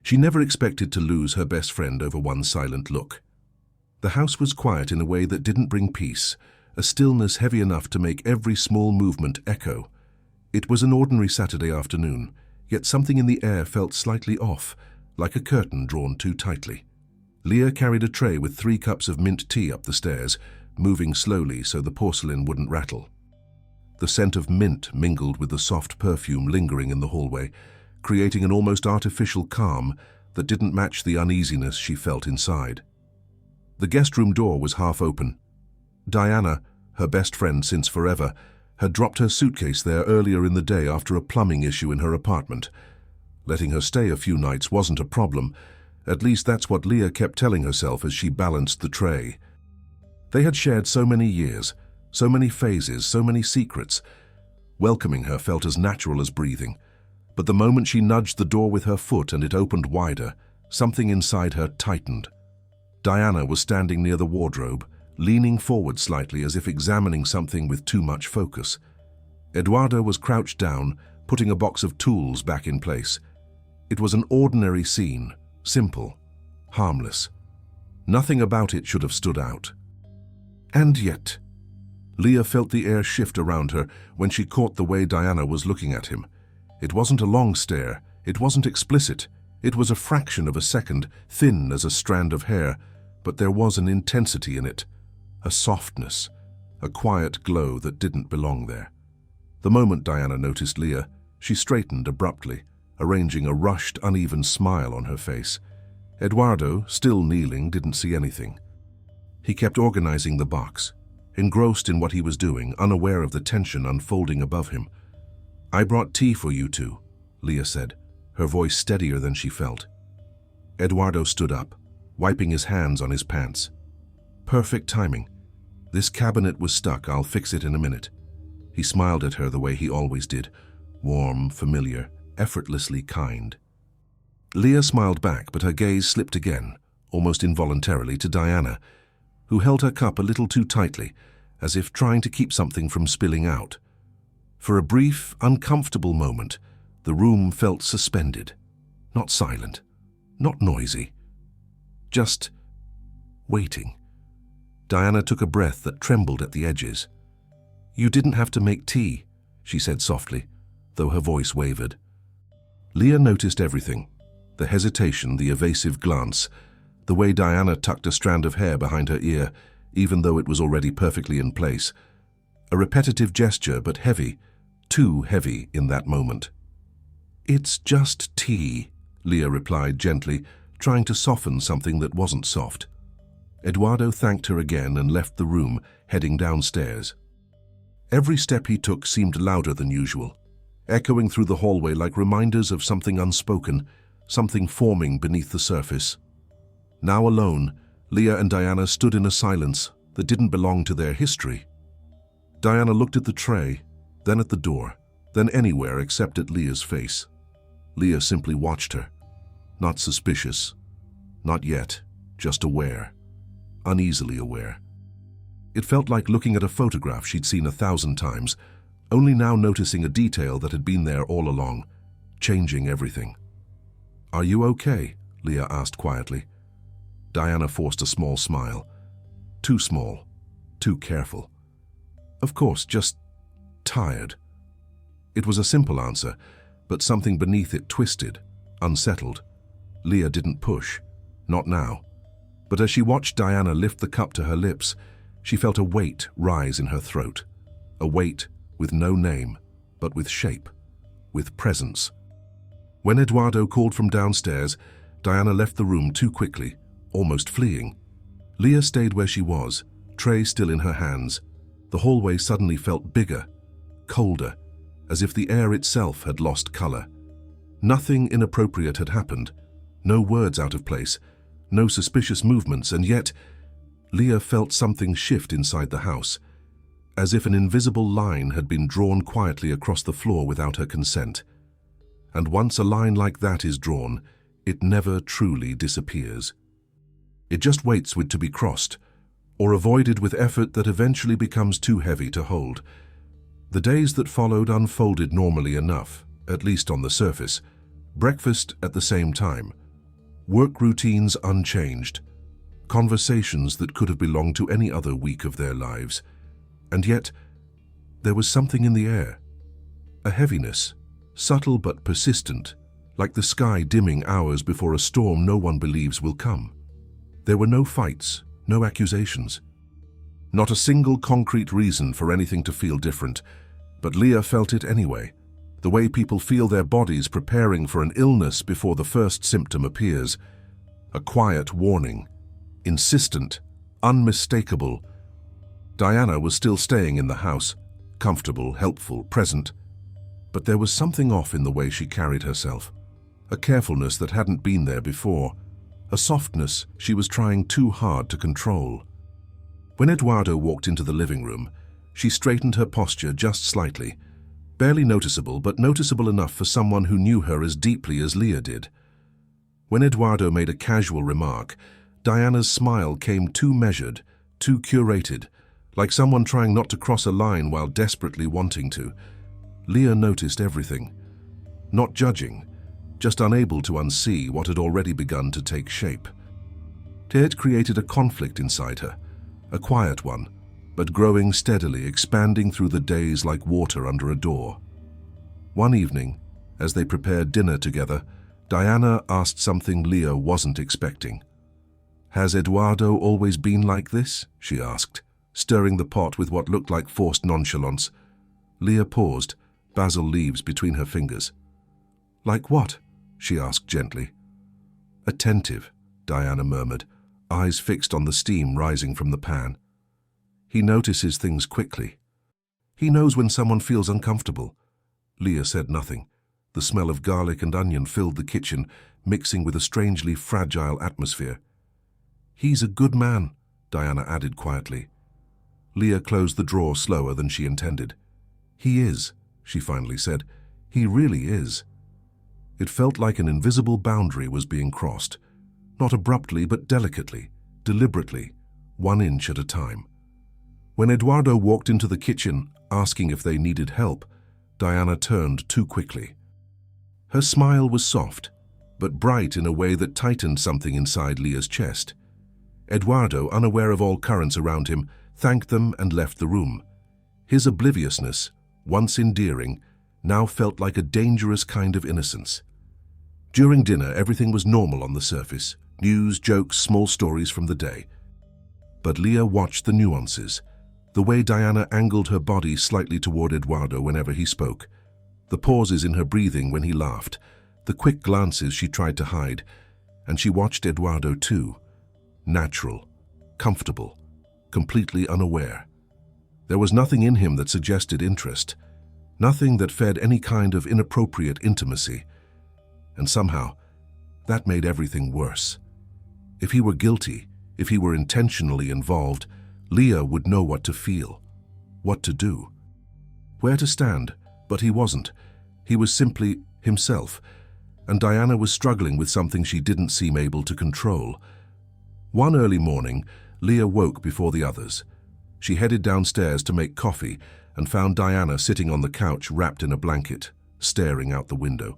She never expected to lose her best friend over one silent look. The house was quiet in a way that didn't bring peace, a stillness heavy enough to make every small movement echo. It was an ordinary Saturday afternoon, yet something in the air felt slightly off, like a curtain drawn too tightly. Leah carried a tray with 3 cups of mint tea up the stairs, moving slowly so the porcelain wouldn't rattle. The scent of mint mingled with the soft perfume lingering in the hallway, creating an almost artificial calm that didn't match the uneasiness she felt inside. The guest room door was half open. Diana, her best friend since forever, had dropped her suitcase there earlier in the day after a plumbing issue in her apartment. Letting her stay a few nights wasn't a problem. At least that's what Leah kept telling herself as she balanced the tray. They had shared so many years, so many phases, so many secrets. Welcoming her felt as natural as breathing. But the moment she nudged the door with her foot and it opened wider, something inside her tightened. Diana was standing near the wardrobe, leaning forward slightly as if examining something with too much focus. Eduardo was crouched down, putting a box of tools back in place. It was an ordinary scene, simple, harmless. Nothing about it should have stood out. And yet, Leah felt the air shift around her when she caught the way Diana was looking at him. It wasn't a long stare, it wasn't explicit. It was a fraction of a second, thin as a strand of hair, but there was an intensity in it, a softness, a quiet glow that didn't belong there. The moment Diana noticed Leah, she straightened abruptly, arranging a rushed, uneven smile on her face. Eduardo, still kneeling, didn't see anything. He kept organizing the box, engrossed in what he was doing, unaware of the tension unfolding above him. "I brought tea for you two," Leah said, her voice steadier than she felt. Eduardo stood up, wiping his hands on his pants. "Perfect timing. This cabinet was stuck, I'll fix it in a minute." He smiled at her the way he always did, warm, familiar, effortlessly kind. Leah smiled back, but her gaze slipped again, almost involuntarily, to Diana, who held her cup a little too tightly, as if trying to keep something from spilling out. For a brief, uncomfortable moment, the room felt suspended, not silent, not noisy, just waiting. Diana took a breath that trembled at the edges. "You didn't have to make tea," she said softly, though her voice wavered. Leah noticed everything, the hesitation, the evasive glance, the way Diana tucked a strand of hair behind her ear, even though it was already perfectly in place. A repetitive gesture, but heavy, too heavy in that moment. "It's just tea," Leah replied gently, trying to soften something that wasn't soft. Eduardo thanked her again and left the room, heading downstairs. Every step he took seemed louder than usual, echoing through the hallway like reminders of something unspoken, something forming beneath the surface. Now alone, Leah and Diana stood in a silence that didn't belong to their history. Diana looked at the tray, then at the door, then anywhere except at Leah's face. Leah simply watched her, not suspicious, not yet, just aware, uneasily aware. It felt like looking at a photograph she'd seen 1,000 times, only now noticing a detail that had been there all along, changing everything. "Are you okay?" Leah asked quietly. Diana forced a small smile. Too small, too careful. "Of course, just tired." It was a simple answer, but something beneath it twisted, unsettled. Leah didn't push, not now. But as she watched Diana lift the cup to her lips, she felt a weight rise in her throat. A weight with no name, but with shape, with presence. When Eduardo called from downstairs, Diana left the room too quickly, almost fleeing. Leah stayed where she was, tray still in her hands. The hallway suddenly felt bigger, colder, as if the air itself had lost color. Nothing inappropriate had happened, no words out of place, no suspicious movements, and yet Leah felt something shift inside the house, as if an invisible line had been drawn quietly across the floor without her consent. And once a line like that is drawn, it never truly disappears. It just waits to be crossed, or avoided with effort that eventually becomes too heavy to hold. The days that followed unfolded normally enough, at least on the surface. Breakfast at the same time, Work routines unchanged. Conversations that could have belonged to any other week of their lives. And yet, there was something in the air. A heaviness, subtle but persistent, like the sky dimming hours before a storm no one believes will come. There were no fights, no accusations. Not a single concrete reason for anything to feel different, but Leah felt it anyway, the way people feel their bodies preparing for an illness before the first symptom appears. A quiet warning, insistent, unmistakable. Diana was still staying in the house, comfortable, helpful, present, but there was something off in the way she carried herself, a carefulness that hadn't been there before, a softness she was trying too hard to control. When Eduardo walked into the living room, she straightened her posture just slightly, barely noticeable but noticeable enough for someone who knew her as deeply as Leah did. When Eduardo made a casual remark, Diana's smile came too measured, too curated, like someone trying not to cross a line while desperately wanting to. Leah noticed everything, not judging, just unable to unsee what had already begun to take shape. It created a conflict inside her, a quiet one, but growing steadily, expanding through the days like water under a door. One evening, as they prepared dinner together, Diana asked something Leah wasn't expecting. "Has Eduardo always been like this?" she asked, stirring the pot with what looked like forced nonchalance. Leah paused, basil leaves between her fingers. "Like what?" she asked gently. "Attentive," Diana murmured, eyes fixed on the steam rising from the pan. "He notices things quickly. He knows when someone feels uncomfortable." Leah said nothing. The smell of garlic and onion filled the kitchen, mixing with a strangely fragile atmosphere. "He's a good man," Diana added quietly. Leah closed the drawer slower than she intended. "He is," she finally said. "He really is." It felt like an invisible boundary was being crossed, not abruptly but delicately, deliberately, 1 inch at a time. When Eduardo walked into the kitchen, asking if they needed help, Diana turned too quickly. Her smile was soft, but bright in a way that tightened something inside Leah's chest. Eduardo, unaware of all currents around him, thanked them and left the room. His obliviousness, once endearing, now felt like a dangerous kind of innocence. During dinner, everything was normal on the surface. News, jokes, small stories from the day. But Leah watched the nuances, the way Diana angled her body slightly toward Eduardo whenever he spoke, the pauses in her breathing when he laughed, the quick glances she tried to hide, and she watched Eduardo too, natural, comfortable, completely unaware. There was nothing in him that suggested interest, nothing that fed any kind of inappropriate intimacy, and somehow that made everything worse. If he were guilty, if he were intentionally involved, Leah would know what to feel, what to do, where to stand, but he wasn't. He was simply himself, and Diana was struggling with something she didn't seem able to control. One early morning, Leah woke before the others. She headed downstairs to make coffee and found Diana sitting on the couch wrapped in a blanket, staring out the window.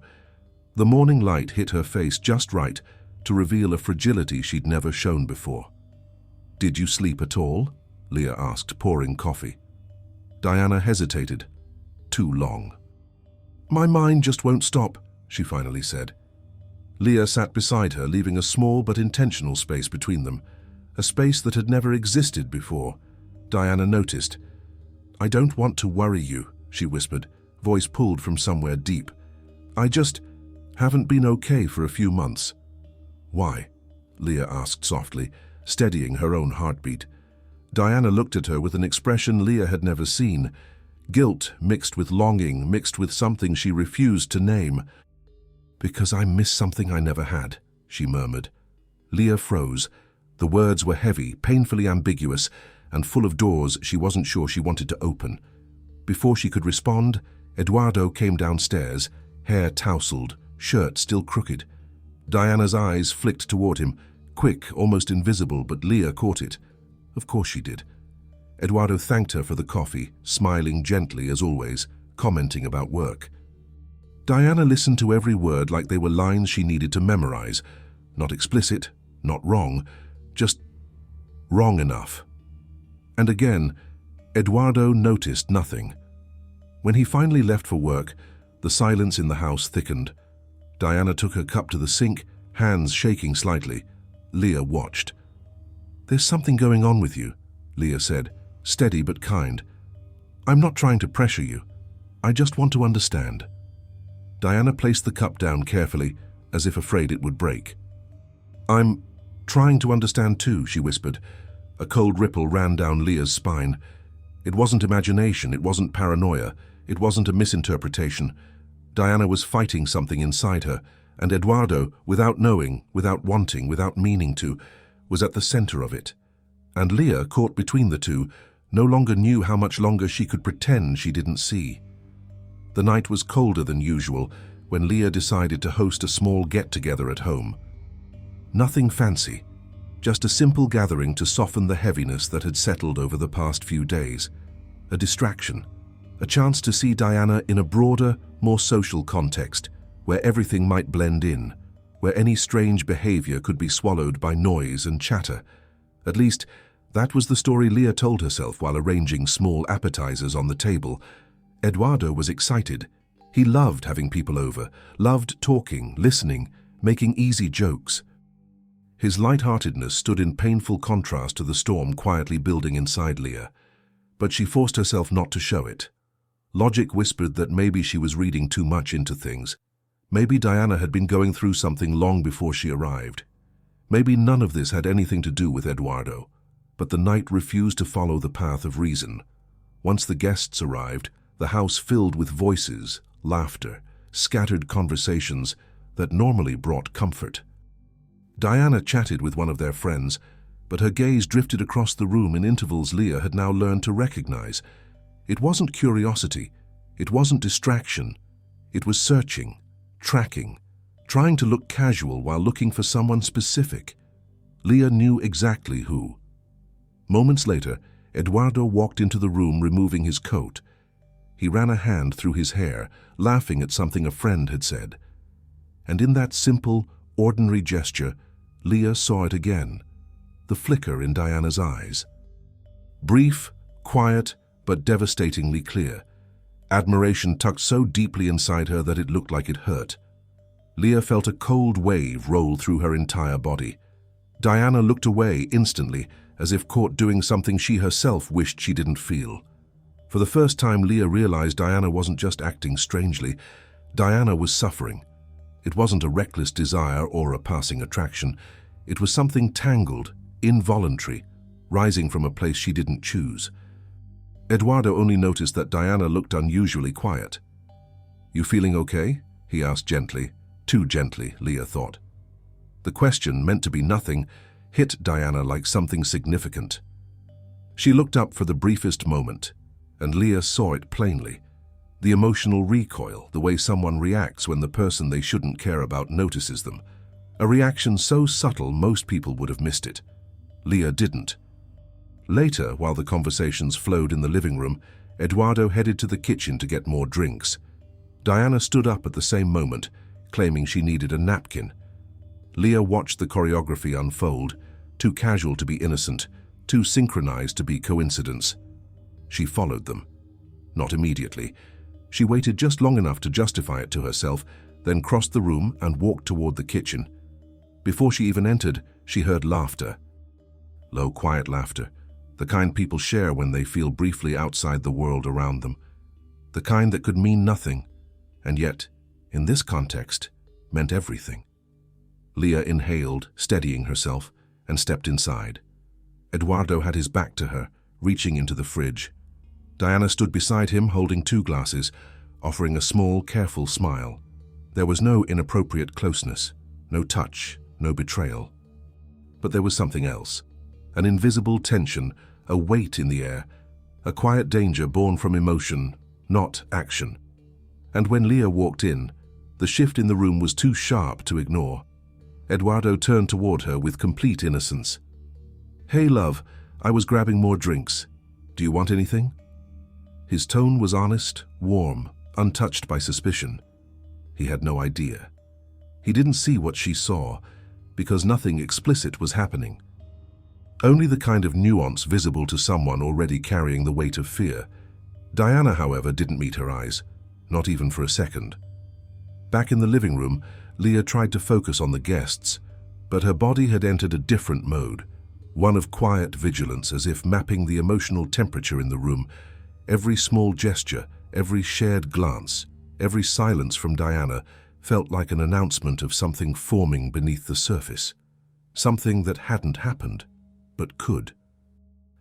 The morning light hit her face just right to reveal a fragility she'd never shown before. "Did you sleep at all?" Leah asked, pouring coffee. Diana hesitated. Too long. "My mind just won't stop," she finally said. Leah sat beside her, leaving a small but intentional space between them, a space that had never existed before. Diana noticed. "I don't want to worry you," she whispered, voice pulled from somewhere deep. "I just haven't been okay for a few months." "Why?" Leah asked softly, steadying her own heartbeat. Diana looked at her with an expression Leah had never seen, guilt mixed with longing, mixed with something she refused to name. "Because I miss something I never had," she murmured. Leah froze. The words were heavy, painfully ambiguous, and full of doors she wasn't sure she wanted to open. Before she could respond, Eduardo came downstairs, hair tousled, shirt still crooked. Diana's eyes flicked toward him, quick, almost invisible, but Leah caught it. Of course she did. Eduardo thanked her for the coffee, smiling gently as always, commenting about work. Diana listened to every word like they were lines she needed to memorize, Not explicit, not wrong, just wrong enough. And again, Eduardo noticed nothing. When he finally left for work, the silence in the house thickened. Diana took her cup to the sink, hands shaking slightly. Leah watched. "There's something going on with you," Leah said, steady but kind. "I'm not trying to pressure you. I just want to understand." Diana placed the cup down carefully, as if afraid it would break. "I'm trying to understand too," she whispered. A cold ripple ran down Leah's spine. It wasn't imagination, it wasn't paranoia, it wasn't a misinterpretation. Diana was fighting something inside her, and Eduardo, without knowing, without wanting, without meaning to, was at the center of it. And Leah, caught between the two, no longer knew how much longer she could pretend she didn't see. The night was colder than usual when Leah decided to host a small get-together at home. Nothing fancy, just a simple gathering to soften the heaviness that had settled over the past few days. A distraction, a chance to see Diana in a broader, more social context, where everything might blend in, where any strange behavior could be swallowed by noise and chatter. At least, that was the story Leah told herself while arranging small appetizers on the table. Eduardo was excited. He loved having people over, loved talking, listening, making easy jokes. His lightheartedness stood in painful contrast to the storm quietly building inside Leah. But she forced herself not to show it. Logic whispered that maybe she was reading too much into things. Maybe Diana had been going through something long before she arrived. Maybe none of this had anything to do with Eduardo. But the night refused to follow the path of reason. Once the guests arrived, the house filled with voices, laughter, scattered conversations that normally brought comfort. Diana chatted with one of their friends, but her gaze drifted across the room in intervals Leah had now learned to recognize. It wasn't curiosity, it wasn't distraction, it was searching, tracking, trying to look casual while looking for someone specific. Leah knew exactly who. Moments later, Eduardo walked into the room removing his coat. He ran a hand through his hair, laughing at something a friend had said. And in that simple, ordinary gesture, Leah saw it again, the flicker in Diana's eyes. Brief, quiet, but devastatingly clear. Admiration tucked so deeply inside her that it looked like it hurt. Leah felt a cold wave roll through her entire body. Diana looked away instantly, as if caught doing something she herself wished she didn't feel. For the first time, Leah realized Diana wasn't just acting strangely. Diana was suffering. It wasn't a reckless desire or a passing attraction. It was something tangled, involuntary, rising from a place she didn't choose. Eduardo only noticed that Diana looked unusually quiet. "You feeling okay?" he asked gently. Too gently, Leah thought. The question, meant to be nothing, hit Diana like something significant. She looked up for the briefest moment, and Leah saw it plainly. The emotional recoil, the way someone reacts when the person they shouldn't care about notices them. A reaction so subtle most people would have missed it. Leah didn't. Later, while the conversations flowed in the living room, Eduardo headed to the kitchen to get more drinks. Diana stood up at the same moment, claiming she needed a napkin. Leah watched the choreography unfold, too casual to be innocent, too synchronized to be coincidence. She followed them. Not immediately. She waited just long enough to justify it to herself, then crossed the room and walked toward the kitchen. Before she even entered, she heard laughter. Low, quiet laughter, the kind people share when they feel briefly outside the world around them. The kind that could mean nothing, and yet, in this context, meant everything. Leah inhaled, steadying herself, and stepped inside. Eduardo had his back to her, reaching into the fridge. Diana stood beside him, holding 2 glasses, offering a small, careful smile. There was no inappropriate closeness, no touch, no betrayal. But there was something else. An invisible tension, a weight in the air, a quiet danger born from emotion, not action. And when Leah walked in, the shift in the room was too sharp to ignore. Eduardo turned toward her with complete innocence. "Hey, love, I was grabbing more drinks. Do you want anything?" His tone was honest, warm, untouched by suspicion. He had no idea. He didn't see what she saw, because nothing explicit was happening. Only the kind of nuance visible to someone already carrying the weight of fear. Diana, however, didn't meet her eyes, not even for a second. Back in the living room, Leah tried to focus on the guests, but her body had entered a different mode, one of quiet vigilance, as if mapping the emotional temperature in the room. Every small gesture, every shared glance, every silence from Diana felt like an announcement of something forming beneath the surface. Something that hadn't happened, but could.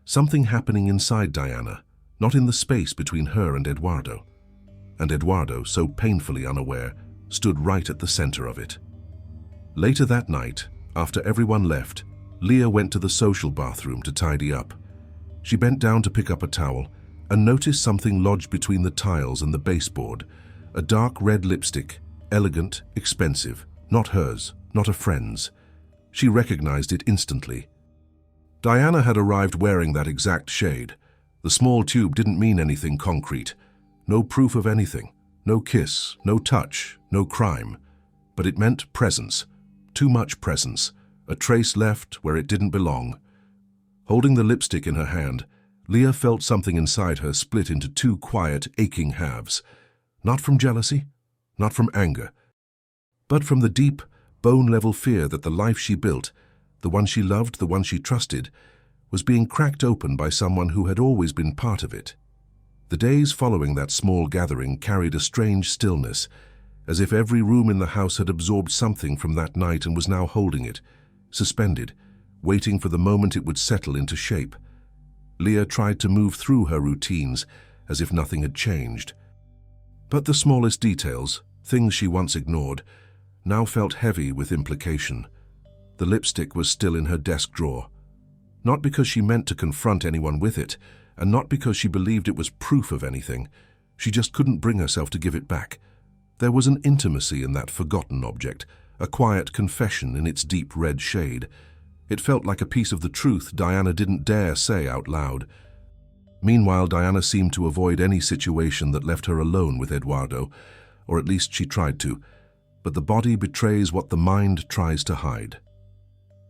Something happening inside Diana, not in the space between her and Eduardo. And Eduardo, so painfully unaware, stood right at the center of it. Later that night, after everyone left, Leah went to the social bathroom to tidy up. She bent down to pick up a towel and noticed something lodged between the tiles and the baseboard. A dark red lipstick, elegant, expensive, not hers, not a friend's. She recognized it instantly. Diana had arrived wearing that exact shade. The small tube didn't mean anything concrete. No proof of anything. No kiss, no touch, no crime. But it meant presence. Too much presence. A trace left where it didn't belong. Holding the lipstick in her hand, Leah felt something inside her split into two quiet, aching halves. Not from jealousy, not from anger, but from the deep, bone-level fear that the life she built, the one she loved, the one she trusted, was being cracked open by someone who had always been part of it. The days following that small gathering carried a strange stillness, as if every room in the house had absorbed something from that night and was now holding it, suspended, waiting for the moment it would settle into shape. Leah tried to move through her routines as if nothing had changed. But the smallest details, things she once ignored, now felt heavy with implication. The lipstick was still in her desk drawer. Not because she meant to confront anyone with it, and not because she believed it was proof of anything. She just couldn't bring herself to give it back. There was an intimacy in that forgotten object, a quiet confession in its deep red shade. It felt like a piece of the truth Diana didn't dare say out loud. Meanwhile, Diana seemed to avoid any situation that left her alone with Eduardo, or at least she tried to. But the body betrays what the mind tries to hide.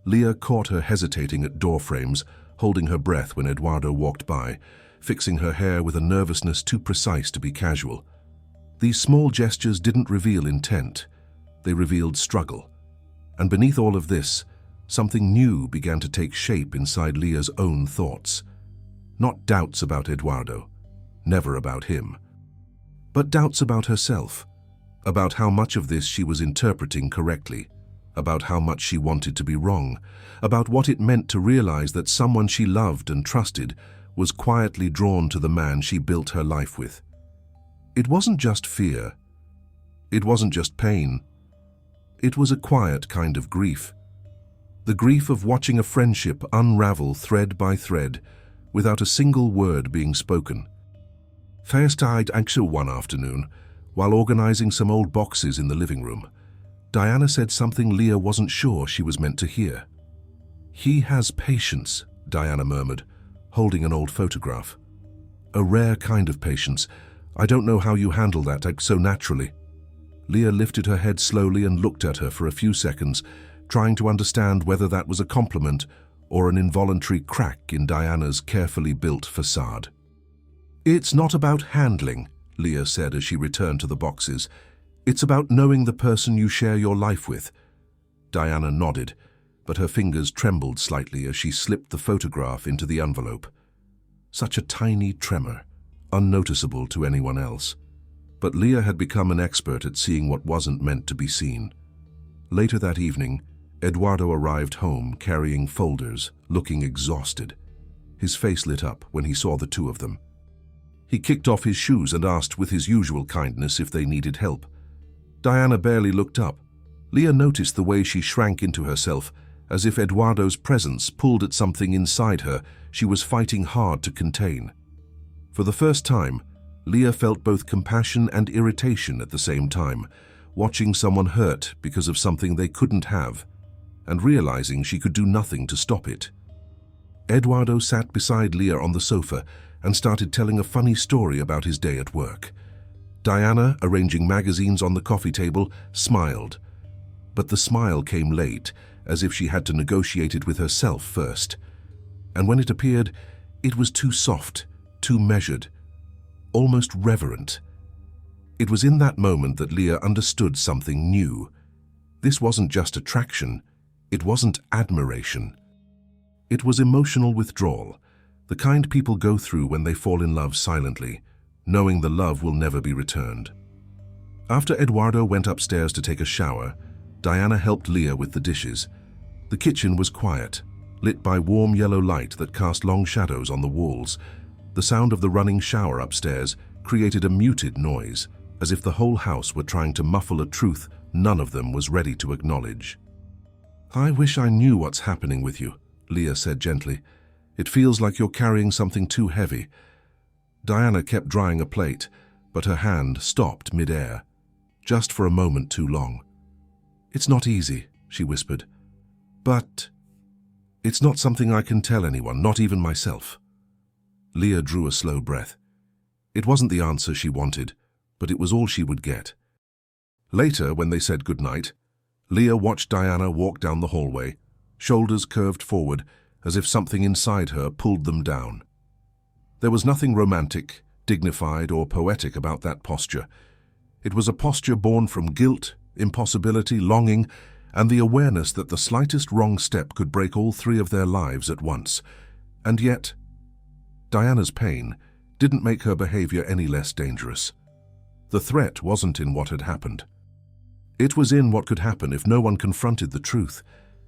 Leah caught her hesitating at door frames, holding her breath when Eduardo walked by, fixing her hair with a nervousness too precise to be casual. These small gestures didn't reveal intent. They revealed struggle. And beneath all of this, something new began to take shape inside Leah's own thoughts. Not doubts about Eduardo, never about him, but doubts about herself, about how much of this she was interpreting correctly, about how much she wanted to be wrong, about what it meant to realize that someone she loved and trusted was quietly drawn to the man she built her life with. It wasn't just fear. It wasn't just pain. It was a quiet kind of grief. The grief of watching a friendship unravel thread by thread, without a single word being spoken. First-eyed anxious one afternoon, while organizing some old boxes in the living room, Diana said something Leah wasn't sure she was meant to hear. "He has patience," Diana murmured, holding an old photograph. "A rare kind of patience. I don't know how you handle that so naturally." Leah lifted her head slowly and looked at her for a few seconds, trying to understand whether that was a compliment or an involuntary crack in Diana's carefully built facade. "It's not about handling," Leah said as she returned to the boxes. "It's about knowing the person you share your life with." Diana nodded, but her fingers trembled slightly as she slipped the photograph into the envelope. Such a tiny tremor, unnoticeable to anyone else. But Leah had become an expert at seeing what wasn't meant to be seen. Later that evening, Eduardo arrived home carrying folders, looking exhausted. His face lit up when he saw the two of them. He kicked off his shoes and asked with his usual kindness if they needed help. Diana barely looked up. Leah noticed the way she shrank into herself, as if Eduardo's presence pulled at something inside her she was fighting hard to contain. For the first time, Leah felt both compassion and irritation at the same time, watching someone hurt because of something they couldn't have, and realizing she could do nothing to stop it. Eduardo sat beside Leah on the sofa and started telling a funny story about his day at work. Diana, arranging magazines on the coffee table, smiled. But the smile came late, as if she had to negotiate it with herself first. And when it appeared, it was too soft, too measured, almost reverent. It was in that moment that Leah understood something new. This wasn't just attraction, it wasn't admiration. It was emotional withdrawal, the kind people go through when they fall in love silently, knowing the love will never be returned. After Eduardo went upstairs to take a shower, Diana helped Leah with the dishes. The kitchen was quiet, lit by warm yellow light that cast long shadows on the walls. The sound of the running shower upstairs created a muted noise, as if the whole house were trying to muffle a truth none of them was ready to acknowledge. "I wish I knew what's happening with you," Leah said gently. "It feels like you're carrying something too heavy." Diana kept drying a plate, but her hand stopped mid-air, just for a moment too long. "It's not easy," she whispered. "But it's not something I can tell anyone, not even myself." Leah drew a slow breath. It wasn't the answer she wanted, but it was all she would get. Later, when they said goodnight, Leah watched Diana walk down the hallway, shoulders curved forward, as if something inside her pulled them down. There was nothing romantic, dignified, or poetic about that posture. It was a posture born from guilt, impossibility, longing, and the awareness that the slightest wrong step could break all three of their lives at once. And yet, Diana's pain didn't make her behavior any less dangerous. The threat wasn't in what had happened. It was in what could happen if no one confronted the truth,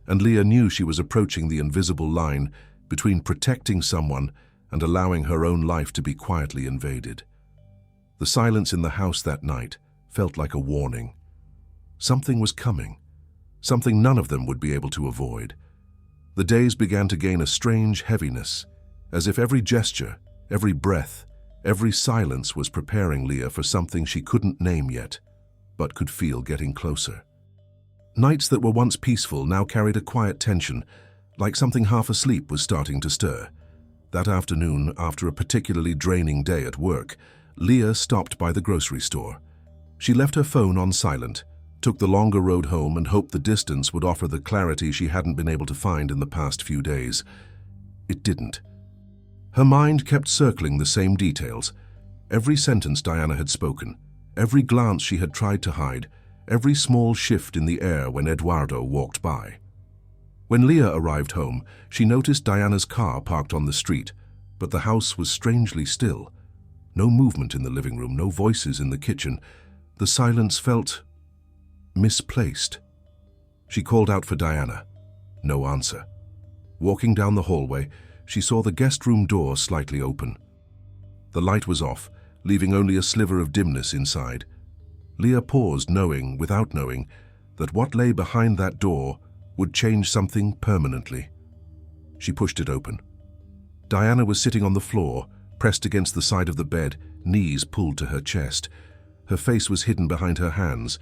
and Leah knew she was approaching the invisible line between protecting someone and allowing her own life to be quietly invaded. The silence in the house that night felt like a warning. Something was coming, something none of them would be able to avoid. The days began to gain a strange heaviness, as if every gesture, every breath, every silence was preparing Leah for something she couldn't name yet, but could feel getting closer. Nights that were once peaceful now carried a quiet tension, like something half asleep was starting to stir. That afternoon, after a particularly draining day at work, Leah stopped by the grocery store. She left her phone on silent, took the longer road home, and hoped the distance would offer the clarity she hadn't been able to find in the past few days. It didn't. Her mind kept circling the same details. Every sentence Diana had spoken, every glance she had tried to hide, every small shift in the air when Eduardo walked by. When Leah arrived home, she noticed Diana's car parked on the street, but the house was strangely still. No movement in the living room, no voices in the kitchen. The silence felt misplaced. She called out for Diana. No answer. Walking down the hallway, she saw the guest room door slightly open. The light was off, leaving only a sliver of dimness inside. Leah paused, knowing, without knowing, that what lay behind that door would change something permanently. She pushed it open. Diana was sitting on the floor, pressed against the side of the bed, knees pulled to her chest. Her face was hidden behind her hands.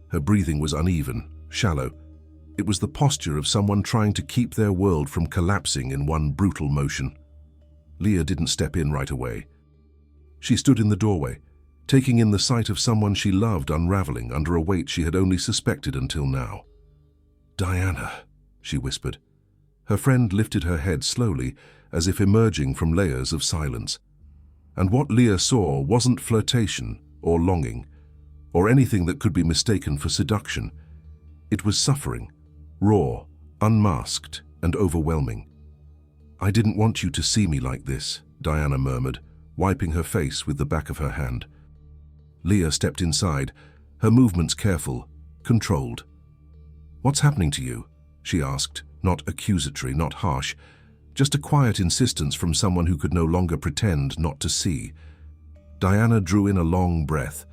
Her breathing was uneven, shallow. It was the posture of someone trying to keep their world from collapsing in one brutal motion. Leah didn't step in right away. She stood in the doorway, taking in the sight of someone she loved unraveling under a weight she had only suspected until now. "Diana," she whispered. Her friend lifted her head slowly, as if emerging from layers of silence. And what Leah saw wasn't flirtation or longing, or anything that could be mistaken for seduction. It was suffering, raw, unmasked, and overwhelming. "I didn't want you to see me like this," Diana murmured, wiping her face with the back of her hand. Leah stepped inside, her movements careful, controlled. "What's happening to you?" she asked, not accusatory, not harsh, just a quiet insistence from someone who could no longer pretend not to see. Diana drew in a long breath,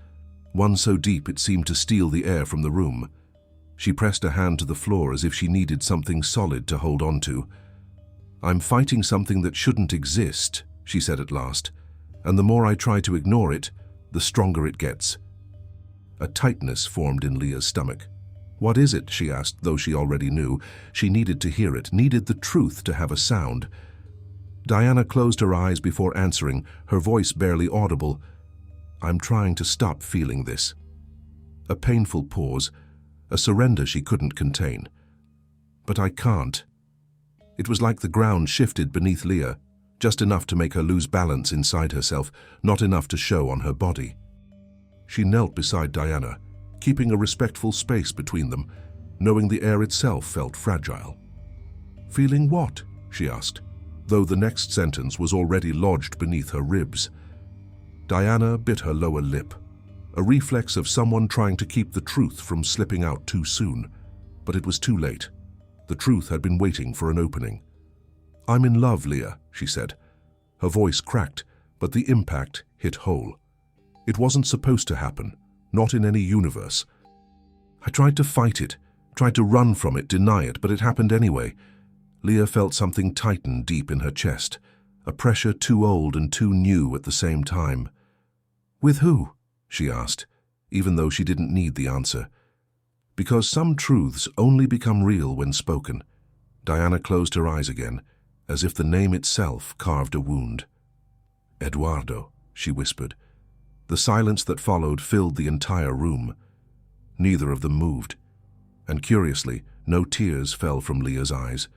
one so deep it seemed to steal the air from the room. She pressed a hand to the floor as if she needed something solid to hold on to. "I'm fighting something that shouldn't exist," she said at last, "and the more I try to ignore it, the stronger it gets." A tightness formed in Leah's stomach. "What is it?" she asked, though she already knew. She needed to hear it, needed the truth to have a sound. Diana closed her eyes before answering, her voice barely audible. "I'm trying to stop feeling this." A painful pause, a surrender she couldn't contain. But I can't. It was like the ground shifted beneath Leah, just enough to make her lose balance inside herself, not enough to show on her body. She knelt beside Diana, keeping a respectful space between them, knowing the air itself felt fragile. "Feeling what?" she asked, though the next sentence was already lodged beneath her ribs. Diana bit her lower lip, a reflex of someone trying to keep the truth from slipping out too soon. But it was too late. The truth had been waiting for an opening. "I'm in love, Leah," she said. Her voice cracked, but the impact hit whole. It wasn't supposed to happen, not in any universe. I tried to fight it, tried to run from it, deny it, but it happened anyway. Leah felt something tighten deep in her chest, a pressure too old and too new at the same time. "With who?" she asked, even though she didn't need the answer. Because some truths only become real when spoken. Diana closed her eyes again, as if the name itself carved a wound. "Eduardo," she whispered. The silence that followed filled the entire room. Neither of them moved, and curiously, no tears fell from Leah's eyes.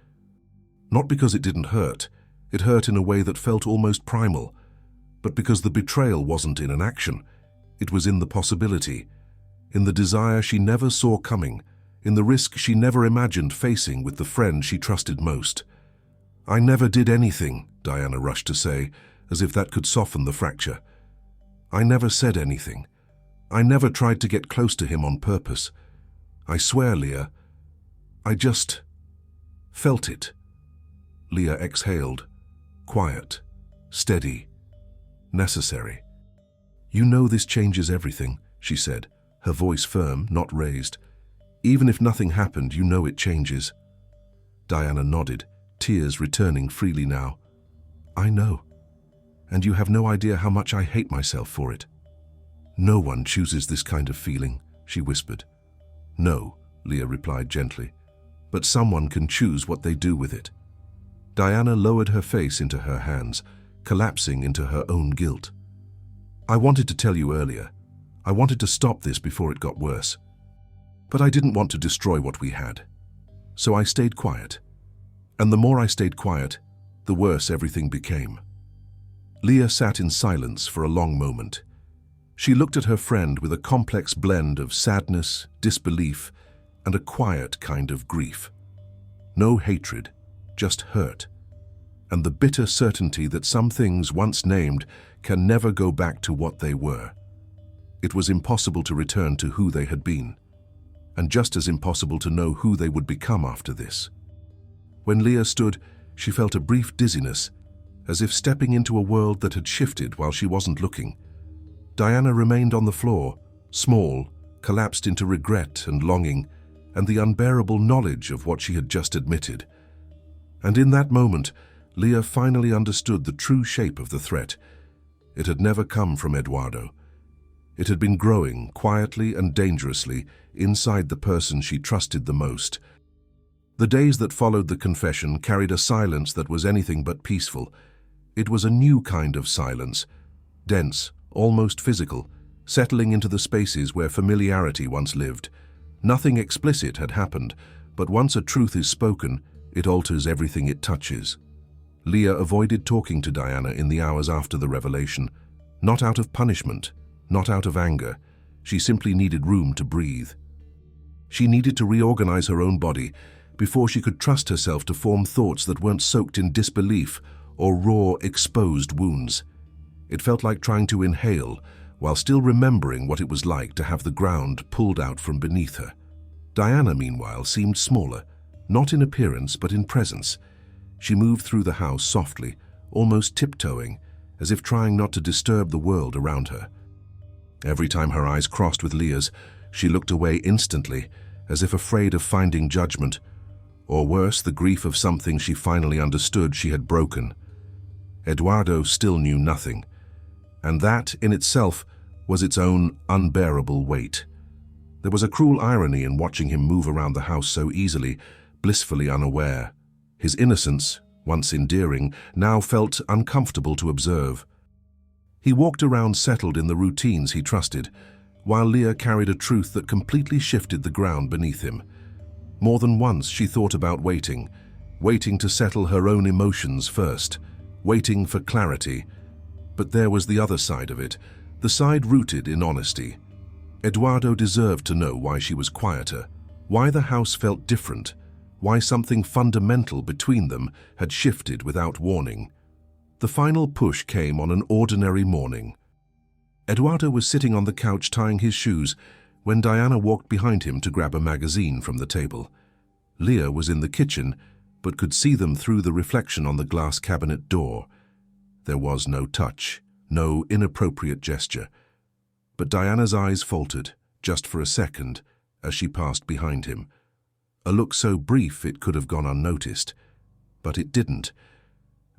Not because it didn't hurt. It hurt in a way that felt almost primal, but because the betrayal wasn't in an action. It was in the possibility, in the desire she never saw coming, in the risk she never imagined facing with the friend she trusted most. "I never did anything," Diana rushed to say, as if that could soften the fracture. "I never said anything. I never tried to get close to him on purpose. I swear, Leah, I just felt it." Leah exhaled, quiet, steady, necessary. "You know this changes everything," she said, her voice firm, not raised. "Even if nothing happened, you know it changes." Diana nodded, tears returning freely now. "I know. And you have no idea how much I hate myself for it." "No one chooses this kind of feeling," she whispered. "No," Leah replied gently. "But someone can choose what they do with it." Diana lowered her face into her hands, collapsing into her own guilt. "I wanted to tell you earlier. I wanted to stop this before it got worse. But I didn't want to destroy what we had. So I stayed quiet. And the more I stayed quiet, the worse everything became." Leah sat in silence for a long moment. She looked at her friend with a complex blend of sadness, disbelief, and a quiet kind of grief. No hatred, just hurt, and the bitter certainty that some things once named can never go back to what they were. It was impossible to return to who they had been, and just as impossible to know who they would become after this. When Leah stood, she felt a brief dizziness, as if stepping into a world that had shifted while she wasn't looking. Diana remained on the floor, small, collapsed into regret and longing, and the unbearable knowledge of what she had just admitted. And in that moment, Leah finally understood the true shape of the threat. It had never come from Eduardo. It had been growing quietly and dangerously inside the person she trusted the most. The days that followed the confession carried a silence that was anything but peaceful. It was a new kind of silence, dense, almost physical, settling into the spaces where familiarity once lived. Nothing explicit had happened, but once a truth is spoken, it alters everything it touches. Leah avoided talking to Diana in the hours after the revelation, not out of punishment, not out of anger. She simply needed room to breathe. She needed to reorganize her own body before she could trust herself to form thoughts that weren't soaked in disbelief or raw, exposed wounds. It felt like trying to inhale while still remembering what it was like to have the ground pulled out from beneath her. Diana, meanwhile, seemed smaller, not in appearance but in presence. She moved through the house softly, almost tiptoeing, as if trying not to disturb the world around her. Every time her eyes crossed with Leah's, she looked away instantly, as if afraid of finding judgment, or worse, the grief of something she finally understood she had broken. Eduardo still knew nothing, and that, in itself, was its own unbearable weight. There was a cruel irony in watching him move around the house so easily, blissfully unaware. His innocence, once endearing, now felt uncomfortable to observe. He walked around settled in the routines he trusted, while Leah carried a truth that completely shifted the ground beneath him. More than once she thought about waiting to settle her own emotions first, waiting for clarity. But there was the other side of it, the side rooted in honesty. Eduardo deserved to know why she was quieter, why the house felt different, why something fundamental between them had shifted without warning. The final push came on an ordinary morning. Eduardo was sitting on the couch tying his shoes when Diana walked behind him to grab a magazine from the table. Leah was in the kitchen, but could see them through the reflection on the glass cabinet door. There was no touch, no inappropriate gesture. But Diana's eyes faltered, just for a second, as she passed behind him. A look so brief it could have gone unnoticed. But it didn't.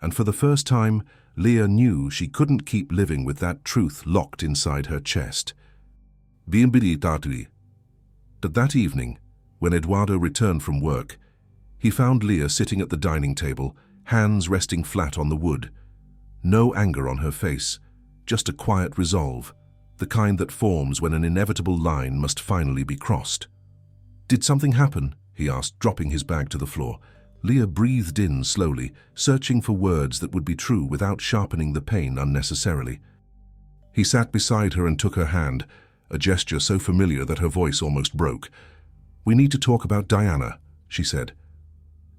And for the first time, Leah knew she couldn't keep living with that truth locked inside her chest. Betrayals. That evening, when Eduardo returned from work, he found Leah sitting at the dining table, hands resting flat on the wood. No anger on her face, just a quiet resolve, the kind that forms when an inevitable line must finally be crossed. "Did something happen?" he asked, dropping his bag to the floor. Leah breathed in slowly, searching for words that would be true without sharpening the pain unnecessarily. He sat beside her and took her hand, a gesture so familiar that her voice almost broke. "We need to talk about Diana," she said.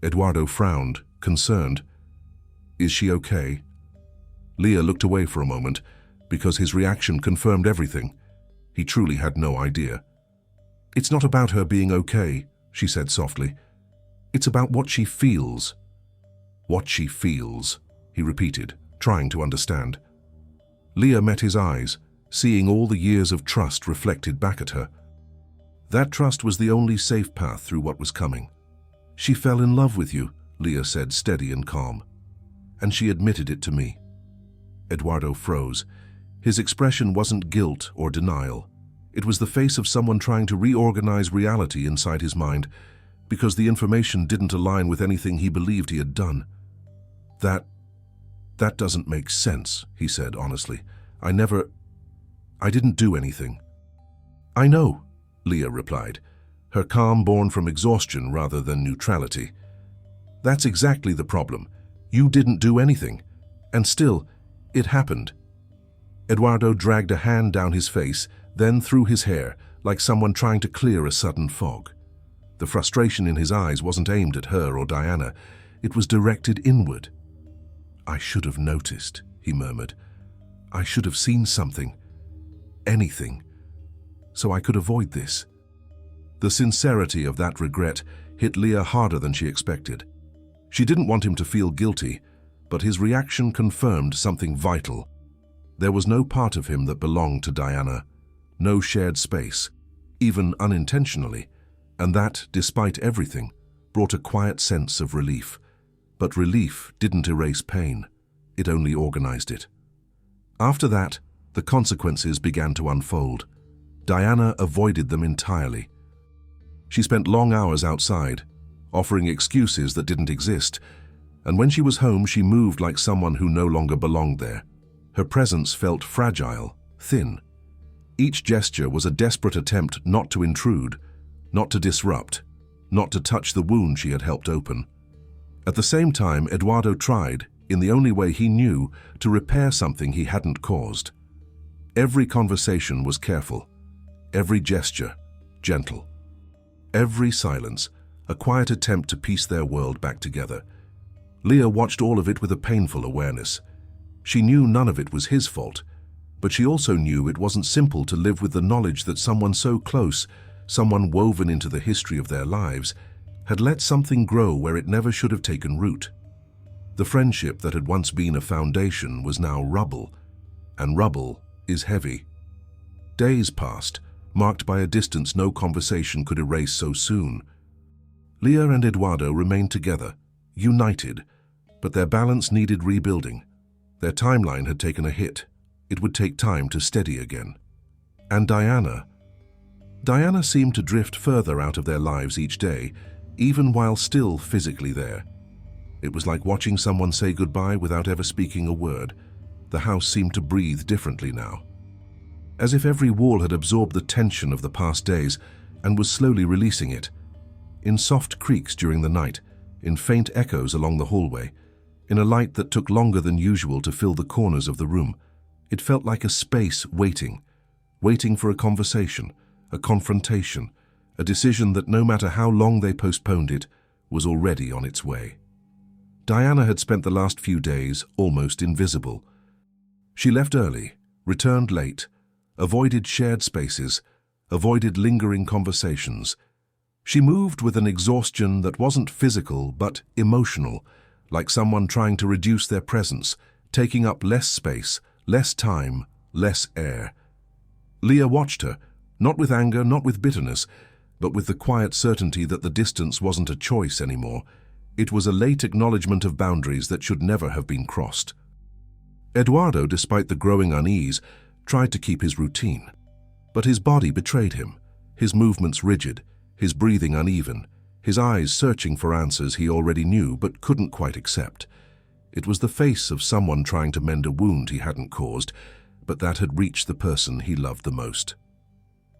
Eduardo frowned, concerned. "Is she okay?" Leah looked away for a moment, because his reaction confirmed everything. He truly had no idea. "It's not about her being okay," she said softly. "It's about what she feels." "What she feels," he repeated, trying to understand. Leah met his eyes, seeing all the years of trust reflected back at her. That trust was the only safe path through what was coming. "She fell in love with you," Leah said, steady and calm. "And she admitted it to me." Eduardo froze. His expression wasn't guilt or denial. It was the face of someone trying to reorganize reality inside his mind, because the information didn't align with anything he believed he had done. That doesn't make sense," he said honestly. I didn't do anything." "I know," Leah replied, her calm born from exhaustion rather than neutrality. "That's exactly the problem. You didn't do anything. And still, it happened." Eduardo dragged a hand down his face, then through his hair, like someone trying to clear a sudden fog. The frustration in his eyes wasn't aimed at her or Diana. It was directed inward. "I should have noticed," he murmured. "I should have seen something. Anything. So I could avoid this." The sincerity of that regret hit Leah harder than she expected. She didn't want him to feel guilty, but his reaction confirmed something vital. There was no part of him that belonged to Diana, no shared space, even unintentionally, and that, despite everything, brought a quiet sense of relief. But relief didn't erase pain, it only organized it. After that, the consequences began to unfold. Diana avoided them entirely. She spent long hours outside, offering excuses that didn't exist, and when she was home she moved like someone who no longer belonged there. Her presence felt fragile, thin. Each gesture was a desperate attempt not to intrude, not to disrupt, not to touch the wound she had helped open. At the same time, Eduardo tried, in the only way he knew, to repair something he hadn't caused. Every conversation was careful, every gesture gentle. Every silence, a quiet attempt to piece their world back together. Leah watched all of it with a painful awareness. She knew none of it was his fault, but she also knew it wasn't simple to live with the knowledge that someone so close, someone woven into the history of their lives, had let something grow where it never should have taken root. The friendship that had once been a foundation was now rubble, and rubble is heavy. Days passed, marked by a distance no conversation could erase so soon. Leah and Eduardo remained together, united, but their balance needed rebuilding. Their timeline had taken a hit. It would take time to steady again. And Diana seemed to drift further out of their lives each day, even while still physically there. It was like watching someone say goodbye without ever speaking a word. The house seemed to breathe differently now, as if every wall had absorbed the tension of the past days and was slowly releasing it. in soft creaks during the night, in faint echoes along the hallway, in a light that took longer than usual to fill the corners of the room. It felt like a space waiting for a conversation, a confrontation, a decision that no matter how long they postponed it, was already on its way. Diana had spent the last few days almost invisible. She left early, returned late, avoided shared spaces, avoided lingering conversations. She moved with an exhaustion that wasn't physical but emotional, like someone trying to reduce their presence, taking up less space, less time, less air. Leah watched her, not with anger, not with bitterness, but with the quiet certainty that the distance wasn't a choice anymore. It was a late acknowledgement of boundaries that should never have been crossed. Eduardo, despite the growing unease, tried to keep his routine. But his body betrayed him, his movements rigid, his breathing uneven, his eyes searching for answers he already knew but couldn't quite accept. It was the face of someone trying to mend a wound he hadn't caused, but that had reached the person he loved the most.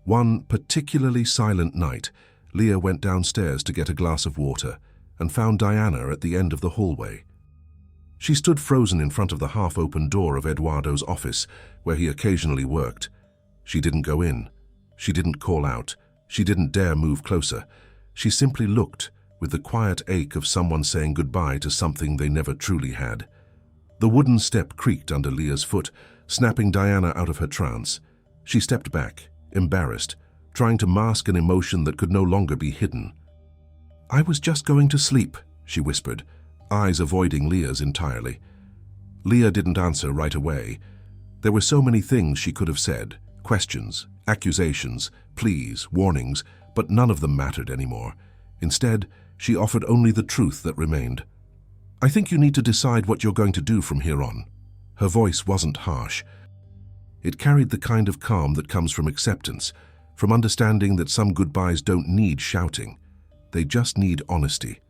One particularly silent night, Leah went downstairs to get a glass of water and found Diana at the end of the hallway. She stood frozen in front of the half-open door of Eduardo's office, where he occasionally worked. She didn't go in. She didn't call out. She didn't dare move closer. She simply looked, with the quiet ache of someone saying goodbye to something they never truly had. The wooden step creaked under Leah's foot, snapping Diana out of her trance. She stepped back, embarrassed, trying to mask an emotion that could no longer be hidden. "I was just going to sleep," she whispered, eyes avoiding Leah's entirely. Leah didn't answer right away. There were so many things she could have said, questions, accusations, pleas, warnings, but none of them mattered anymore. Instead, she offered only the truth that remained. "I think you need to decide what you're going to do from here on." Her voice wasn't harsh. It carried the kind of calm that comes from acceptance, from understanding that some goodbyes don't need shouting. They just need honesty.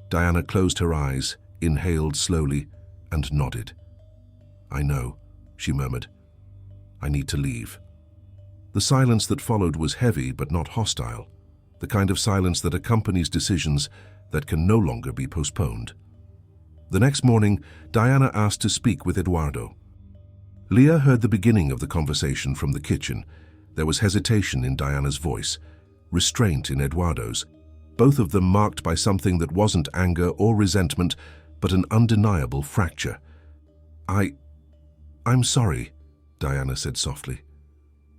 Diana closed her eyes, inhaled slowly, and nodded. "I know," she murmured. "I need to leave." The silence that followed was heavy but not hostile, the kind of silence that accompanies decisions that can no longer be postponed. The next morning, Diana asked to speak with Eduardo. Leah heard the beginning of the conversation from the kitchen. There was hesitation in Diana's voice, restraint in Eduardo's, both of them marked by something that wasn't anger or resentment, but an undeniable fracture. I'm sorry," Diana said softly.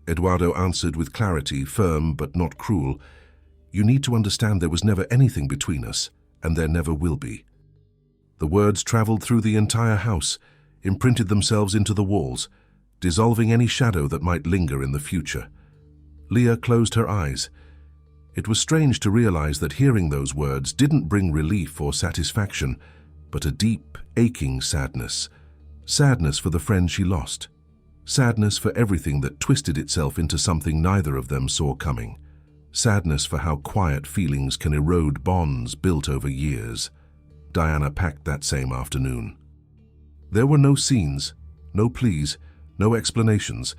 Eduardo answered with clarity, firm but not cruel. "You need to understand there was never anything between us, and there never will be." The words traveled through the entire house, imprinted themselves into the walls, dissolving any shadow that might linger in the future. Leah closed her eyes. It was strange to realize that hearing those words didn't bring relief or satisfaction, but a deep, aching sadness. Sadness for the friend she lost. Sadness for everything that twisted itself into something neither of them saw coming. Sadness for how quiet feelings can erode bonds built over years. Diana packed that same afternoon. There were no scenes, no pleas, no explanations,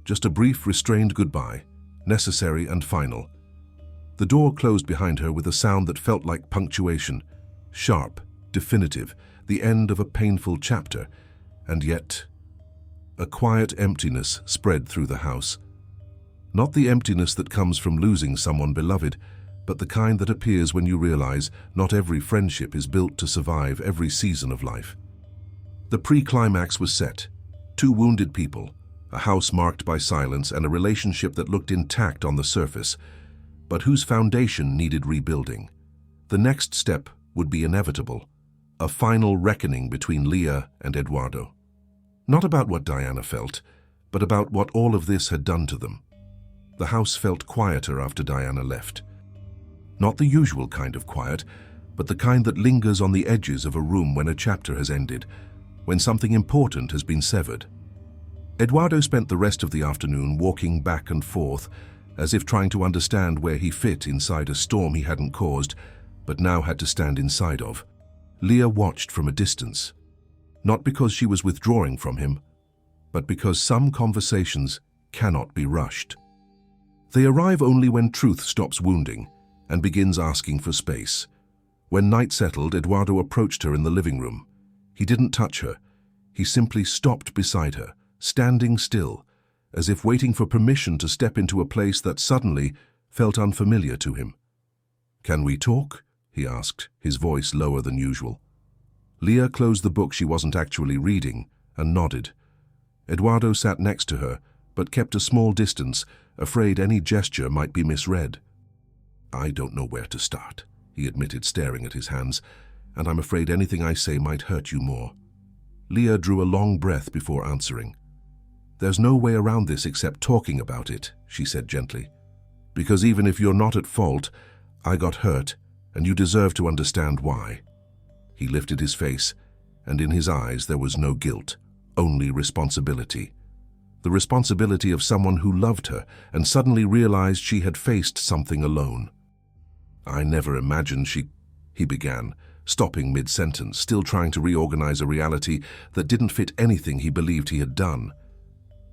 just a brief, restrained goodbye, necessary and final. The door closed behind her with a sound that felt like punctuation, sharp, definitive, the end of a painful chapter, and yet a quiet emptiness spread through the house. Not the emptiness that comes from losing someone beloved, but the kind that appears when you realize not every friendship is built to survive every season of life. The pre-climax was set. Two wounded people, a house marked by silence, and a relationship that looked intact on the surface, but whose foundation needed rebuilding. The next step would be inevitable, a final reckoning between Leah and Eduardo. Not about what Diana felt, but about what all of this had done to them. The house felt quieter after Diana left. Not the usual kind of quiet, but the kind that lingers on the edges of a room when a chapter has ended, when something important has been severed. Eduardo spent the rest of the afternoon walking back and forth, as if trying to understand where he fit inside a storm he hadn't caused, but now had to stand inside of. Leah watched from a distance, not because she was withdrawing from him, but because some conversations cannot be rushed. They arrive only when truth stops wounding, and begins asking for space. When night settled, Eduardo approached her in the living room. He didn't touch her. He simply stopped beside her, standing still, as if waiting for permission to step into a place that suddenly felt unfamiliar to him. "Can we talk?" he asked, his voice lower than usual. Leah closed the book she wasn't actually reading and nodded. Eduardo sat next to her, but kept a small distance, afraid any gesture might be misread. "I don't know where to start," he admitted, staring at his hands, "and I'm afraid anything I say might hurt you more." Leah drew a long breath before answering. "There's no way around this except talking about it," she said gently. "Because even if you're not at fault, I got hurt, and you deserve to understand why." He lifted his face, and in his eyes there was no guilt, only responsibility. The responsibility of someone who loved her and suddenly realized she had faced something alone. "I never imagined he began, stopping mid-sentence, still trying to reorganize a reality that didn't fit anything he believed he had done.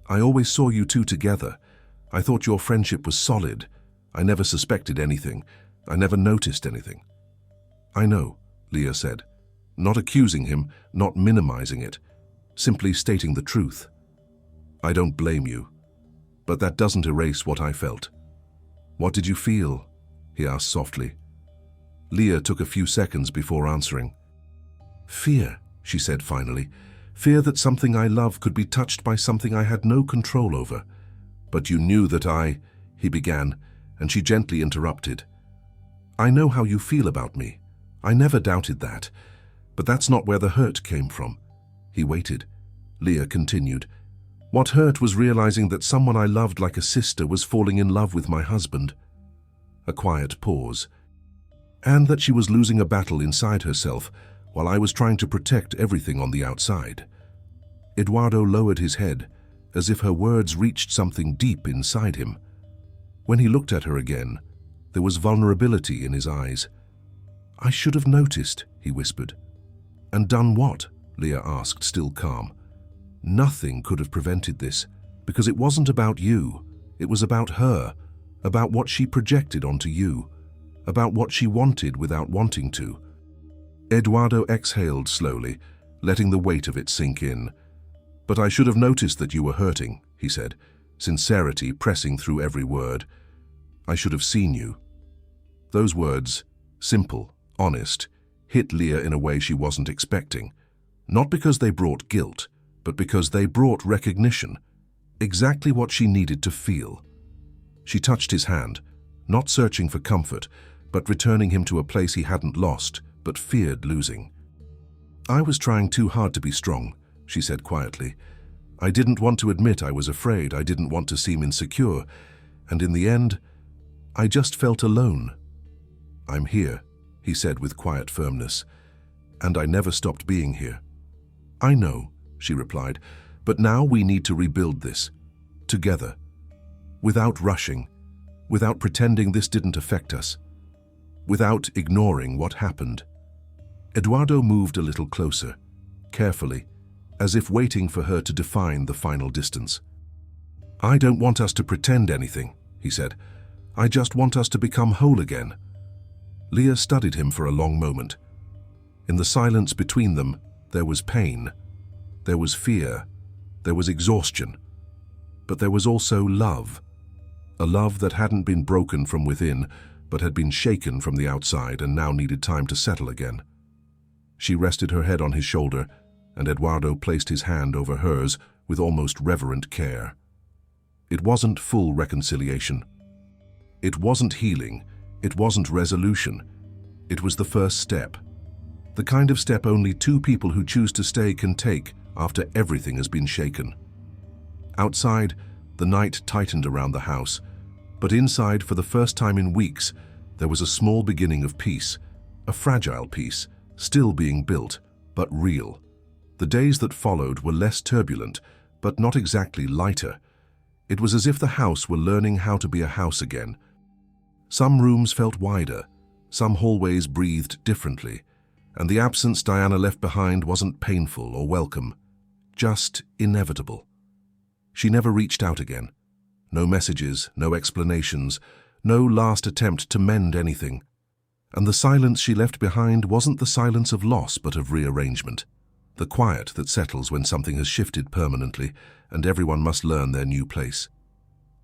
"I always saw you two together. I thought your friendship was solid. I never suspected anything. I never noticed anything." "I know," Leah said, not accusing him, not minimizing it, simply stating the truth. "I don't blame you, but that doesn't erase what I felt." "What did you feel?" he asked softly. Leah took a few seconds before answering. "Fear," she said finally. "Fear that something I love could be touched by something I had no control over. But you knew that he began, and she gently interrupted. "I know how you feel about me. I never doubted that. But that's not where the hurt came from." He waited. Leah continued. "What hurt was realizing that someone I loved like a sister was falling in love with my husband." A quiet pause. "And that she was losing a battle inside herself while I was trying to protect everything on the outside." Eduardo lowered his head, as if her words reached something deep inside him. When he looked at her again, there was vulnerability in his eyes. "I should have noticed," he whispered. "And done what?" Leah asked, still calm. "Nothing could have prevented this, because it wasn't about you. It was about her, about what she projected onto you, about what she wanted without wanting to." Eduardo exhaled slowly, letting the weight of it sink in. "But I should have noticed that you were hurting," he said, sincerity pressing through every word. "I should have seen you." Those words, simple, honest, hit Leah in a way she wasn't expecting. Not because they brought guilt, but because they brought recognition, exactly what she needed to feel. She touched his hand, not searching for comfort, but returning him to a place he hadn't lost, but feared losing. "I was trying too hard to be strong," she said quietly. "I didn't want to admit I was afraid, I didn't want to seem insecure, and in the end, I just felt alone." "I'm here," he said with quiet firmness, "and I never stopped being here." "I know," she replied, "but now we need to rebuild this, together, without rushing, without pretending this didn't affect us, without ignoring what happened." Eduardo moved a little closer, carefully, as if waiting for her to define the final distance. "I don't want us to pretend anything," he said. "I just want us to become whole again." Leah studied him for a long moment. In the silence between them, there was pain, there was fear, there was exhaustion, but there was also love. A love that hadn't been broken from within, but had been shaken from the outside and now needed time to settle again. She rested her head on his shoulder, and Eduardo placed his hand over hers with almost reverent care. It wasn't full reconciliation. It wasn't healing. It wasn't resolution. It was the first step. The kind of step only two people who choose to stay can take after everything has been shaken. Outside, the night tightened around the house, but inside, for the first time in weeks, there was a small beginning of peace, a fragile peace, still being built, but real. The days that followed were less turbulent, but not exactly lighter. It was as if the house were learning how to be a house again. Some rooms felt wider, some hallways breathed differently, and the absence Diana left behind wasn't painful or welcome, just inevitable. She never reached out again. No messages, no explanations, no last attempt to mend anything. And the silence she left behind wasn't the silence of loss but of rearrangement, the quiet that settles when something has shifted permanently and everyone must learn their new place.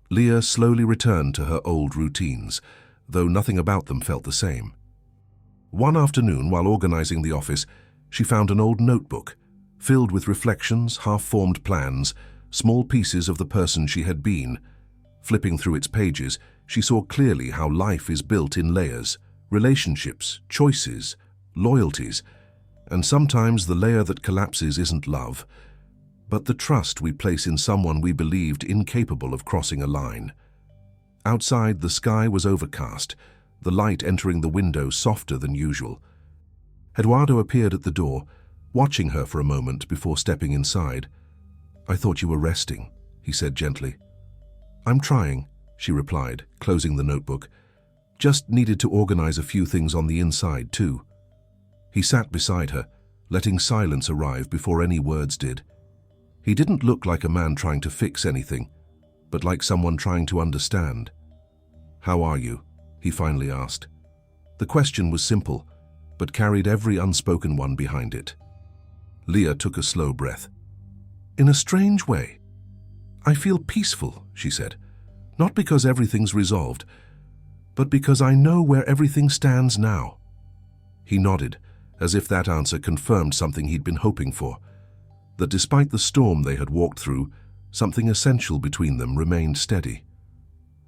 Leah slowly returned to her old routines, though nothing about them felt the same. One afternoon, while organizing the office, she found an old notebook, filled with reflections, half-formed plans, small pieces of the person she had been. Flipping through its pages, she saw clearly how life is built in layers, relationships, choices, loyalties, and sometimes the layer that collapses isn't love, but the trust we place in someone we believed incapable of crossing a line. Outside, the sky was overcast, the light entering the window softer than usual. Eduardo appeared at the door, watching her for a moment before stepping inside. "I thought you were resting," he said gently. "I'm trying," she replied, closing the notebook. "Just needed to organize a few things on the inside, too." He sat beside her, letting silence arrive before any words did. He didn't look like a man trying to fix anything, but like someone trying to understand. "How are you?" he finally asked. The question was simple, but carried every unspoken one behind it. Leah took a slow breath. "In a strange way, I feel peaceful," she said. "Not because everything's resolved, but because I know where everything stands now." He nodded, as if that answer confirmed something he'd been hoping for, that despite the storm they had walked through, something essential between them remained steady.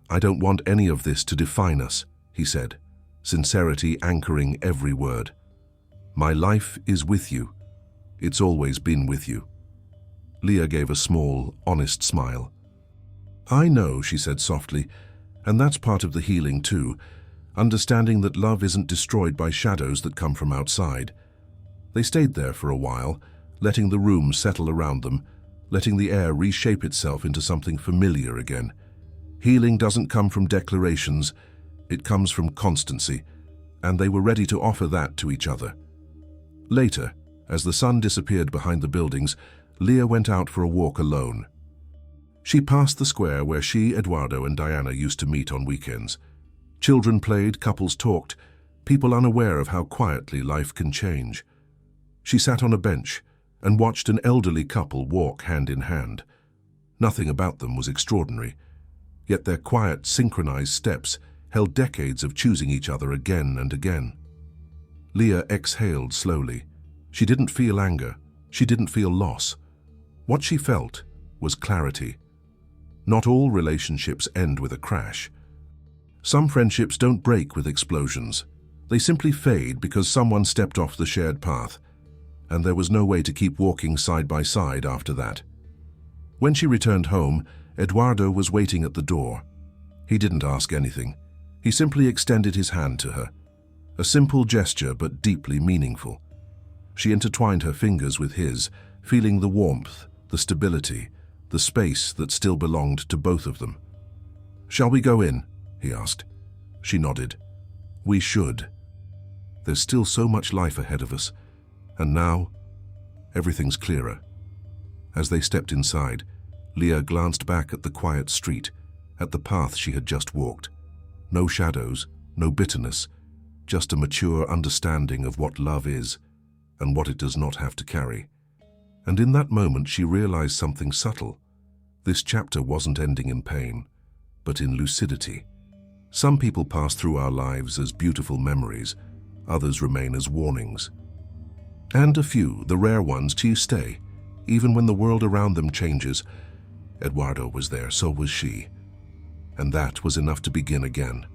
"I don't want any of this to define us," he said, sincerity anchoring every word. "My life is with you. It's always been with you." Leah gave a small, honest smile. "I know," she said softly, "and that's part of the healing too, understanding that love isn't destroyed by shadows that come from outside." They stayed there for a while, letting the room settle around them, letting the air reshape itself into something familiar again. Healing doesn't come from declarations, it comes from constancy, and they were ready to offer that to each other. Later, as the sun disappeared behind the buildings, Leah went out for a walk alone. She passed the square where she, Eduardo, and Diana used to meet on weekends. Children played, couples talked, people unaware of how quietly life can change. She sat on a bench and watched an elderly couple walk hand in hand. Nothing about them was extraordinary, yet their quiet, synchronized steps held decades of choosing each other again and again. Leah exhaled slowly. She didn't feel anger. She didn't feel loss. What she felt was clarity. Not all relationships end with a crash. Some friendships don't break with explosions. They simply fade because someone stepped off the shared path, and there was no way to keep walking side by side after that. When she returned home, Eduardo was waiting at the door. He didn't ask anything. He simply extended his hand to her. A simple gesture, but deeply meaningful. She intertwined her fingers with his, feeling the warmth, the stability, the space that still belonged to both of them. "Shall we go in?" he asked. She nodded. "We should. There's still so much life ahead of us, and now everything's clearer." As they stepped inside, Leah glanced back at the quiet street, at the path she had just walked. No shadows, no bitterness, just a mature understanding of what love is and what it does not have to carry. And in that moment she realized something subtle. This chapter wasn't ending in pain, but in lucidity. Some people pass through our lives as beautiful memories, others remain as warnings. And a few, the rare ones, choose stay, even when the world around them changes. Eduardo was there, so was she. And that was enough to begin again.